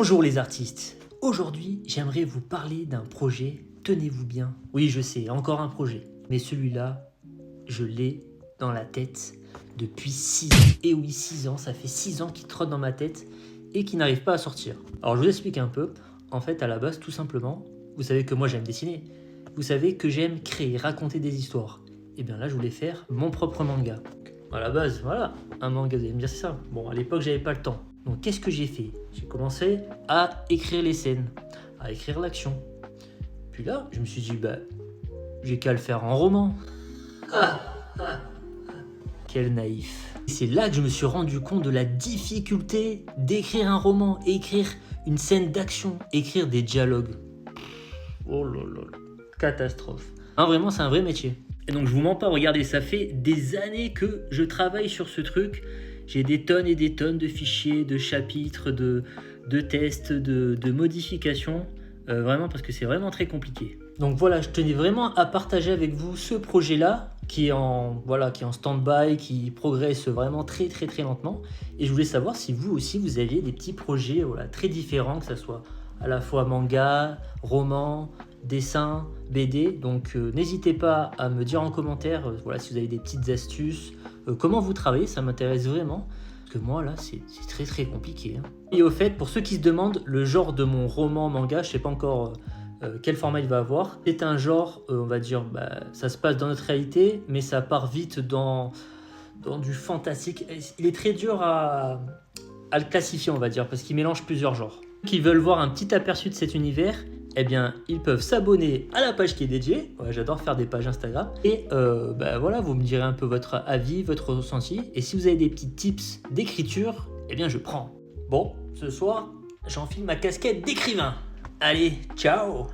Bonjour les artistes. Aujourd'hui, j'aimerais vous parler d'un projet, tenez-vous bien. Oui, je sais, encore un projet. Mais celui-là, je l'ai dans la tête depuis 6 ans. Et oui, 6 ans, ça fait 6 ans qu'il trotte dans ma tête et qui n'arrive pas à sortir. Alors je vous explique un peu. En fait, à la base, tout simplement, vous savez que moi j'aime dessiner. Vous savez que j'aime créer, raconter des histoires. Et bien là, je voulais faire mon propre manga. À la base, voilà, un manga, vous allez me dire c'est ça. Bon, à l'époque, j'avais pas le temps. Donc qu'est-ce que j'ai fait? J'ai commencé à écrire les scènes, à écrire l'action. Puis là, je me suis dit, j'ai qu'à le faire en roman. Quel naïf. Et c'est là que je me suis rendu compte de la difficulté d'écrire un roman, écrire une scène d'action, écrire des dialogues. Oh là là, catastrophe. Vraiment, c'est un vrai métier. Et donc je vous mens pas, regardez, ça fait des années que je travaille sur ce truc. J'ai des tonnes et des tonnes de fichiers, de chapitres, de tests, de modifications. Vraiment parce que c'est vraiment très compliqué. Donc voilà, je tenais vraiment à partager avec vous ce projet-là qui est en stand-by, qui progresse vraiment très très très lentement. Et je voulais savoir si vous aussi vous aviez des petits projets très différents, que ce soit à la fois manga, roman, dessin, BD. Donc n'hésitez pas à me dire en commentaire si vous avez des petites astuces, comment vous travaillez, ça m'intéresse vraiment. Parce que moi là c'est très très compliqué. Et au fait, pour ceux qui se demandent le genre de mon roman manga, je sais pas encore quel format il va avoir. C'est un genre, on va dire, ça se passe dans notre réalité, mais ça part vite dans du fantastique. Il est très dur à le classifier, on va dire, parce qu'il mélange plusieurs genres. Ceux qui veulent voir un petit aperçu de cet univers, eh bien, ils peuvent s'abonner à la page qui est dédiée. Ouais, j'adore faire des pages Instagram. Et vous me direz un peu votre avis, votre ressenti. Et si vous avez des petits tips d'écriture, eh bien, je prends. Bon, ce soir, j'enfile ma casquette d'écrivain. Allez, ciao!